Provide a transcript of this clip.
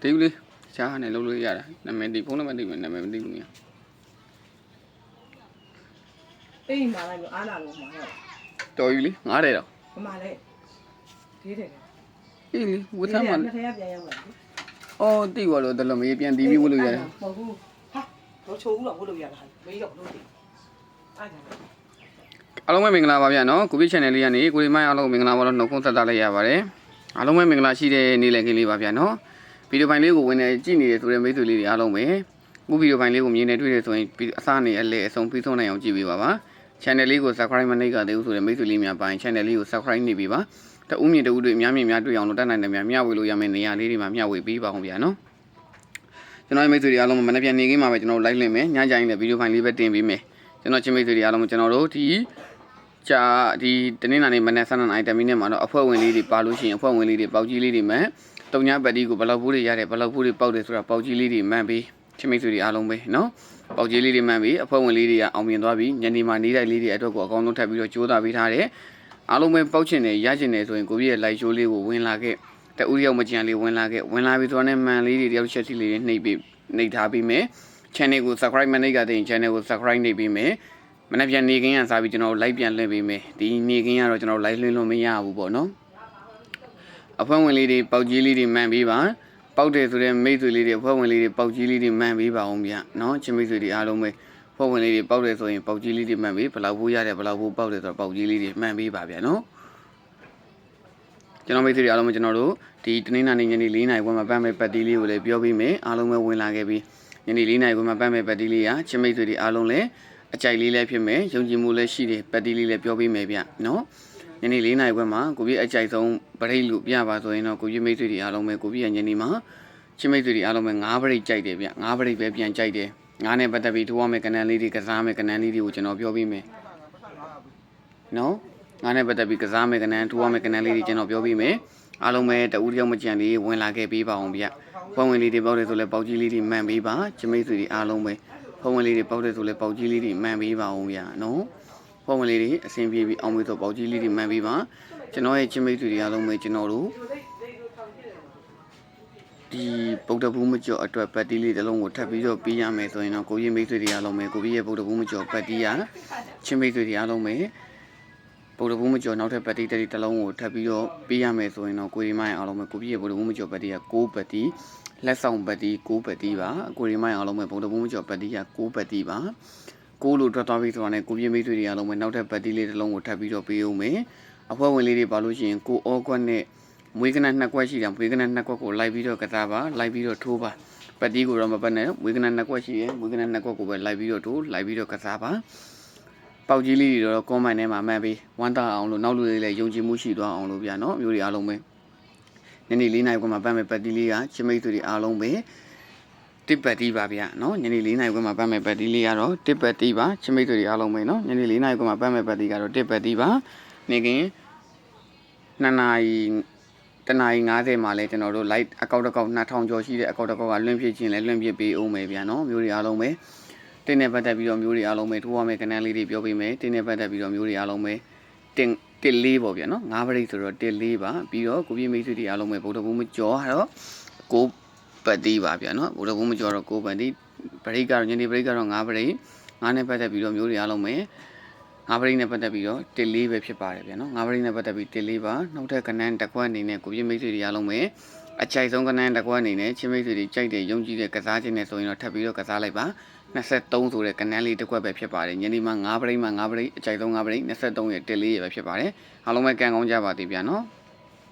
တီးလေးရှားနေလုံးလို့ရတာနာမည်တီးဖုန်းနံပါတ်တီးမယ်နာမည်မတီးဘူးညာအေးမာလိုက်လို့အားလာလို့မှာတော့တော်ပြီလေ90တော့မမလေးဒေးတယ်အေးလေဝတ်သားမှာနှစ်ထပ်ပြန်ရောက်လာအော်တီးပါလို့တလုံးမေးပြန်တီးပြီးဝတ်လို့ရတယ်မဟုတ်ဘူးဟာတော့ချိုးဦးတော့ဝတ်လို့ရတာမေးတော့လို့တီးအားကြအားလုံးပဲမင်္ဂလာပါဗျာနော်ကိုပြ channel လေးကနေကိုဒီမိုင်းအားလုံးမင်္ဂလာပါလို့နှုတ်ခွန်းဆက်တာလိုက်ရပါတယ်အားလုံးပဲမင်္ဂလာရှိတဲ့နေ့လည်ခင်းလေးပါဗျာနော်ဗီဒီယိုပိုင်းလေးကိုဝင်နေကြည့်နေတယ်ဆိုတဲ့မိတ်ဆွေလေးတွေအားလုံးပဲခုဗီဒီယိုပိုင်းလေးကိုမြင်နေတွေ့နေဆိုရင်အစားနေအလဲအဆုံးပြီးဆုံးနိုင်အောင်ကြည့်ပေးပါပါ channel လေးကို subscribe မနှိပ်ကြသေးဘူးဆိုတဲ့မိတ်ဆွေလေးများပိုင်း channel လေးကို subscribe နေပေးပါတဦးမြင်တဦးတွေအများများတွေ့အောင်လို့တတ်နိုင်တယ်များမျှဝေလို့ရမယ့်နေရာလေးတွေမှာမျှဝေပေးပါအောင်ဗျာနော်ကျွန်တော်မိတ်ဆွေတွေအားလုံးမနေ့ပြန်နေခင်းမှာပဲကျွန်တော် live လုပ်မယ်ညကြိုင်းလည်းဗီဒီယိုပိုင်းလေးပဲတင်ပေးမယ်ကျွန်တော်ချင်းမိတ်ဆွေတွေအားလုံးကျွန်တော်တို့ဒီတနေ့နာနေမနေ့12နာရီတမီနဲ့မှာတော့အဖွဲ့ဝင်လေးတွေပါလို့ရှိရင်အဖွဲ့ဝင်လေးတွေပေါက်ကြီးလေးတွေမှန်တုံညာပတ်တီကိုဘလောက်ဘူးတွေရတယ်ဘလောက်ဘူးတွေပေါက်တယ်ဆိုတာပေါက်ကြီးလေးတွေမှန်ပြီးချင်းမိတ်ဆွေတွေအားလုံးပဲနော်ပေါက်ကြီးလေးတွေမှန်ပြီးအဖွဲ့ဝင်လေးတွေကအောင်မြင်သွားပြီးညနေမှာနေ့တိုင်းလေးတွေအတွက်ကိုအကောင်းဆုံးထပ်ပြီးတော့ကြိုးစားပေးထားတယ်အားလုံးပဲပေါက်ချင်တယ်ရချင်တယ်ဆိုရင်ကိုကြီးရဲ့ live show လေးကိုဝင်လာခဲ့တဦးရောက်မကြံလေးဝင်လာပြီးဆိုတော့နဲ့မှန်လေးတွေတယောက်ချက်စီလေးတွေနှိပ်ထားပြီးမယ် channel ကို subscribe မနှိပ်ကြတဲ့ channel ကို subscribe နှိပ်ပြီးမယ်မနေ့ပြန်နေခင်းရစားပြီးကျွန်တော် live ပြန်လွှင့်ပေးမယ်ဒီနေခင်းကတော့ကျွန်တော် live လွှင့်လို့မရဘူးပေါ့နော်အဖွဲ့ဝင်လေးတွေပေါက်ကြီးလေးတွေမှန်ပေးပါပေါက်တယ်ဆိုတဲ့မိတ်ဆွေလေးတွေအဖွဲ့ဝင်လေးတွေပေါက်ကြီးလေးတွေမှန်ပေးပါအောင်ဗျနော်ချင်းမိတ်ဆွေတွေအားလုံးပဲအဖွဲ့ဝင်လေးတွေပေါက်တယ်ဆိုရင်ပေါက်ကြီးလေးတွေမှန်ပေးဘလောက်ဘူးရတယ်ဘလောက်ဘူးပေါက်တယ်ဆိုတော့ပေါက်ကြီးလေးတွေမှန်ပေးပါဗျနော်ကျွန်တော်မိတ်ဆွေတွေအားလုံးပဲကျွန်တော်တို့ဒီတနင်္လာနေ့ညနေ4:00နာရီဝန်းမှာပတ်မဲ့ပတ်တီးလေးကိုလည်းပြောပေးမယ်အားလုံးပဲဝင်လာခဲ့ပြီးညနေ4:00နာရီဝန်းမှာပတ်မဲ့ပတ်တီးလေးကချင်းမိတ်ဆွေတွေအားလုံးလည်းအကြိုက်လေးလည်းဖြစ်မယ်ယုံကြည်မှုလည်းရှိတယ်ပတ်တီးလေးလည်းပြောပေးမယ်ဗျနော်ညနေ4:00နာရီခွဲမှာကိုပြည့်အကြိုက်ဆုံးဗရိတ်လို့ပြပါဆိုရင်တော့ကိုပြည့်မိတ်ဆွေတွေအားလုံးပဲကိုပြည့်ရညနေမှာချင်းမိတ်ဆွေတွေအားလုံးပဲ9ဗရိတ်ကြိုက်တယ်ဗျ9ဗရိတ်ပဲပြန်ကြိုက်တယ်9နဲ့ပတ်သက်ပြီးထိုးရမယ့်ကဏ္ဍလေးတွေကစားမယ့်ကဏ္ဍလေးတွေကိုကျွန်တော်ပြောပေးမယ်နော်9နဲ့ပတ်သက်ပြီးကစားမယ့်ကဏ္ဍထိုးရမယ့်ကဏ္ဍလေးတွေကျွန်တော်ပြောပေးမယ်အားလုံးပဲတဦးတယောက်မကြံလေးဝင်လာခဲ့ပေးပါအောင်ဗျပုံဝင်လေးတွေပေါက်တယ်ဆိုလဲပေါက်ကြီးလေးတွေမှန်ပေးပါချင်းမိတ်ဆွေတွေအားလုံးပဲပုံဝင်လေးတွေပေါက်တယ်ဆိုလဲပေါက်ကြီးလေးတွေမှန်ပေးပါအောင်ဗျနော်ပုံဝင်လေးတွေအဆင်ပြေပြီးအောင်ပြီးတော့ပေါက်ကြီးလေးတွေမှန်ပေးပါကျွန်တော်ရဲ့ချင်းမိတ်ဆွေတွေအားလုံးပဲကျွန်တော်တို့ဒီဗုဒ္ဓဘူးမကျော်အတွက်ပတ်တီးလေးတစ်လုံးကိုထပ်ပြီးတော့ပေးရမယ်ဆိုရင်တော့ကိုကြီးမိတ်ဆွေတွေအားလုံးပဲကိုကြီးရဲ့ဗုဒ္ဓဘူးမကျော်ပတ်တီးရချင်းမိတ်ဆွေတွေအားလုံးပဲဗုဒ္ဓဘူးမကျော်နောက်ထပ်ပတ်တီးတစ်လုံးကိုထပ်ပြီးတော့ပေးရမယ်ဆိုရင်တော့ကိုကြီးမိုင်းအားလုံးပဲကိုကြီးရဲ့ဗုဒ္ဓဘူးမကျော်ပတ်တီးရ6ပတ်တီးလက်ဆောင်ပတ်တီး6ပတ်တီးပါကိုကြီးမိုင်းအားလုံးပဲဗုဒ္ဓဘူးမကျော်ပတ်တီးရ6ပတ်တီးပါကိုလိုထွက်သွားပြီဆိုတာနဲ့ကိုပြည့်မိတ်ဆွေတွေအားလုံးပဲနောက်ထပ်ပတ်တီးလေးတစ်လုံးကိုထပ်ပြီးတော့ပေးအောင်မယ်အဖွဲ့ဝင်လေးတွေပါလို့ရှိရင်ကိုအောကွက်နဲ့မွေးကန2ကွက်ရှိတယ်မွေးကန2ကွက်ကိုလိုက်ပြီးတော့ကစားပါလိုက်ပြီးတော့ထိုးပါပတ်တီးကိုတော့မပတ်နဲ့မွေးကန2ကွက်ရှိရင်မွေးကန2ကွက်ကိုပဲလိုက်ပြီးတော့ထိုးလိုက်ပြီးတော့ကစားပါပေါက်ကြီးလေးတွေတော့ကွန်မိုင်းထဲမှာမှန်ပြီးဝမ်းသာအောင်လို့နောက်လူတွေလည်းယုံကြည်မှုရှိသွားအောင်လို့ဗျာနော်မျိုးတွေအားလုံးပဲညနေ4:00နာရီခွဲမှာပတ်မဲ့ပတ်တီးလေးကချင်းမိတ်ဆွေတွေအားလုံးပဲတစ်ပတ်တီးပါဗျာနော်ညနေ4:00နာရီခွဲမှာပတ်မဲ့ပတ်တီးလေးကတော့တစ်ပတ်တီးပါချင်းမိတ်ဆွေတွေအားလုံးပဲနော်ညနေ4:00နာရီခွဲမှာပတ်မဲ့ပတ်တီးကတော့တစ်ပတ်တီးပါနေကင်း2နာရီ1နာရီ50မှာလဲကျွန်တော်တို့ light အကောက်တစ်ကောက်2000ကျော်ရှိတဲ့အကောက်တစ်ကောက်ကလွှင့်ပြခြင်းလဲလွှင့်ပြပေးအောင်မယ်ဗျာနော်မျိုးတွေအားလုံးပဲတင်းနဲ့ပတ်သက်ပြီးတော့မျိုးတွေအားလုံးပဲထိုးရမယ့်ကဏ္ဍလေးတွေပြောပေးမယ်တင်းနဲ့ပတ်သက်ပြီးတော့မျိုးတွေအားလုံးပဲတစ်လေးပေါ့ဗျာနော်9ဗရိတ်ဆိုတော့တစ်လေးပါပြီးတော့ကိုပြည့်မိတ်ဆွေတွေအားလုံးပဲဗုဒ္ဓဘူးမကျော်ကတော့ကိုပတ်တီးပါဗျာနော်ဗုဒ္ဓဘူးမကျော်တော့ကိုပတ်တီးဗရိတ်ကတော့ညနေဗရိတ်ကတော့9ဗရိတ်9နဲ့ပတ်သက်ပြီးတော့မျိုးတွေအားလုံးပဲ9ဗရိတ်နဲ့ပတ်သက်ပြီးတော့တစ်လေးပဲဖြစ်ပါတယ်ဗျာနော်9ဗရိတ်နဲ့ပတ်သက်ပြီးတစ်လေးပါနောက်ထပ်ကဏ္ဍတစ်ခွက်အနေနဲ့ကိုပြည့်မိတ်ဆွေတွေအားလုံးပဲအချိုက်ဆုံးကဏ္ဍတစ်ခွက်အနေနဲ့ချင်းမိတ်ဆွေတွေကြိုက်တဲ့ယုံကြည်တဲ့ကစားခြင်းနဲ့ဆိုရင်တော့ထပ်ပြီးတော့ကစားလိုက်ပါ23ဆိုတဲ့ကဏ္ဍလေးတစ်ခွက်ပဲဖြစ်ပါတယ်ညနေမှာ9ဗရိတ်မှာ9ဗရိတ်အချိုက်ဆုံး9ဗရိတ်23ရဲ့တစ်လေးရပဲဖြစ်ပါတယ်အားလုံးပဲကံကောင်းကြပါသေးဗျာနော်